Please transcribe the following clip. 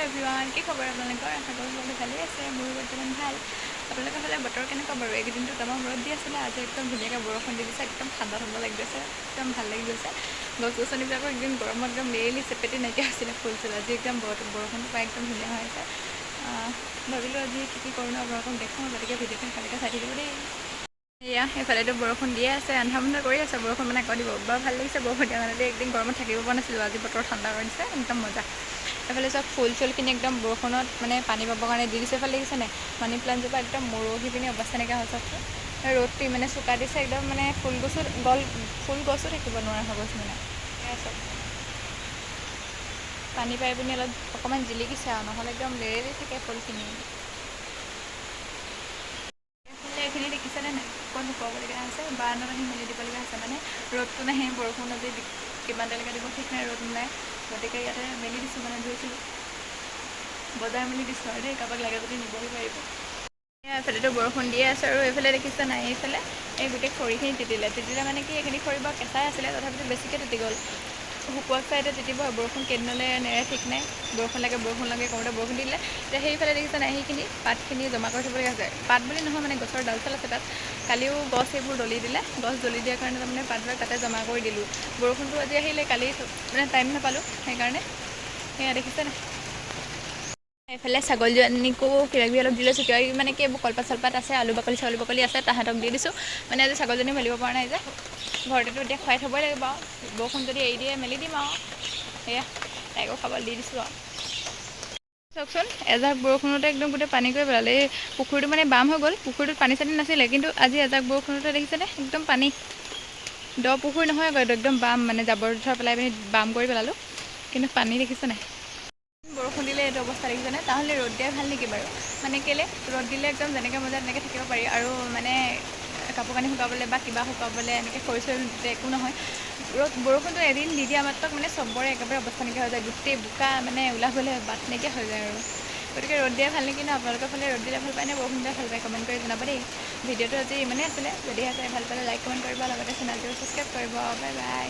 Everyone, কি খবৰ আপোনালোকৰ? আশা কৰোঁ সকলো ভালেই আছে। মোৰো বৰ্তমান ভাল। আপোনালোকৰ ফালে বতৰ কেনেকুৱা বাৰু? এইকেইদিনটো তামাম ৰ'দ দি আছিলে, আজি একদম ধুনীয়াকৈ বৰষুণ দি দিছে, একদম ঠাণ্ডা ঠাণ্ডা লাগি গৈছে, একদম ভাল লাগি গৈছে। গছ গছনিবিলাকো একদম গৰমত একদম লেৰেলি চেপেটি নাইকিয়া হৈছিলে ফুল চুল, আজি একদম বৰষুণটো পাই একদম ধুনীয়া হৈ আছে। ভাবিলোঁ আজি কি কৰোঁ ন আপোনালোকক দেখোঁ, গতিকে ভিডিঅ'খন ভালকৈ চাই থাকিব দেই। এয়া সেইফালেতো বৰষুণ দিয়ে আছে, আন্ধাৰ মুন্ধাৰ কৰি আছে, বৰষুণ মানে আকৌ দিব। বৰ ভাল লাগিছে বৰষুণ দিয়া কাৰণে, একদিন গৰমত থাকিব পৰা নাছিলোঁ, আজি বতৰ ঠাণ্ডা কৰিছে, একদম মজা। এইফালে চব ফুল চুলখিনি একদম বৰষুণত মানে পানী পাবৰ কাৰণে দি দিছে। এইফালে দেখিছে নাই, মানি প্লাণ্টজোপা একদম মৰহি পিনি অৱস্থা নাইকিয়া হৈ চাওকচোন। ৰ'দটো মানে চোকা দিছে, একদম মানে ফুল গছো থাকিব নোৱাৰা হৈ গৈছে মানে। সেয়া চব পানী পাই পিনি অলপ অকণমান জিলিকিছে আৰু, নহ'লে একদম লেৰেলি থাকে ফুলখিনি। এইখিনি দেখিছেনে নাই, অকণ শুকুৱাবলগীয়া আছে, বাৰান্দাত আহি মেলি দিবলগীয়া আছে। মানে ৰ'দটো নাহে, বৰষুণ আজি কিমান দেৰিলৈকে দিব ঠিক নাই, ৰ'দ নোলায়, গতিকে ইয়াতে মেলি দিছোঁ, মানে ধুইছিলোঁ, বজাই মেলি দিছোঁ আৰু দেই, কাৰোবাক লাগে যদি নিবহি পাৰিব। এইফালেতো বৰষুণ দিয়ে আছে, আৰু এইফালে দেখিছে নাই, এইফালে এই গোটেই খৰিখিনি তিতিলে মানে কি, এইখিনি খৰি বাৰু কেঁচাই আছিলে, তথাপিতো বেছিকৈ তিতি গ'ল। শুকুৱাক চাইডে তিতিব, বৰষুণ কেইদিনলৈ নেৰে ঠিক নাই, বৰষুণ লাগে কৰোঁতে বৰষুণ দি দিলে। এতিয়া সেইফালে দেখিছে নাই, সেইখিনি পাতখিনি জমা কৰি থ'বলগীয়া আছে। পাত বুলি নহয় মানে, গছৰ ডাল চাল আছে তাত, কালিও গছ সেইবোৰ দলি দিলে, গছ দলি দিয়াৰ কাৰণে তাৰমানে পাতবিলাক তাতে জমা কৰি দিলোঁ। বৰষুণটো আজি আহিলে, কালি মানে টাইম নাপালোঁ, সেইকাৰণে সেয়া দেখিছে নাই। এইফালে ছাগলীজনীকো কিবাকিবি অলপ দি লৈছোঁ, কিবাকিবি মানে কি এইবোৰ কলপাত চলপাত আছে, আলু বাকলি আছে, তাহাঁতক দি দিছোঁ। মানে আজি ছাগলীজনী মেলিব পৰা নাই যে, ঘৰতেতো এতিয়া খুৱাই থ'বই লাগিব আৰু, বৰষুণ যদি এৰি দিয়ে মেলি দিম আৰু, সেয়া তাইকো খাবলৈ দি দিছোঁ আৰু। চাওকচোন, এজাক বৰষুণতে একদম গোটেই পানী কৰি পেলালে। এই পুখুৰীটো মানে বাম হৈ গ'ল, পুখুৰীটোত পানী চানী নাছিলে, কিন্তু আজি এজাক বৰষুণতে দেখিছেনে, একদম পানী। দ পুখুৰী নহয় আকৌ, এইটো একদম বাম, মানে জাবৰ জোথৰ পেলাই পিনি বাম কৰি পেলালোঁ, কিন্তু পানী দেখিছে নাই। বৰষুণ দিলে এইটো অৱস্থা দেখিছেনে, তাহ'লে ৰ'দ দিয়াই ভাল নেকি বাৰু? মানে কেলৈ ৰ'দ দিলে একদম যেনেকৈ মজা তেনেকৈ থাকিব পাৰি, আৰু মানে কাপোৰ কানি শুকাবলৈ বা কিবা শুকাবলৈ এনেকৈ খৰি চৰি একো নহয়। বৰষুণটো এদিন দি দিয়া মাত্ৰক মানে চবৰে একেবাৰে অৱস্থা নাইকিয়া হৈ যায়, গোটেই বোকা মানে ওলাবলৈ বাট নাইকিয়া হৈ যায় আৰু। গতিকে ৰ'দ দিয়াই ভাল নেকি ন? আপোনালোকৰ ফালে ৰ'দ দিলে ভাল পায় নে বৰষুণ দিলে ভাল পায়, কমেণ্ট কৰি জনাব দেই। ভিডিঅ'টো আজি ইমানেই আছিলে, যদিহে চাই ভাল পালে লাইক কমেণ্ট কৰিব, লগতে চেনেলটো ছাবস্ক্ৰাইব কৰিব। Bye bye.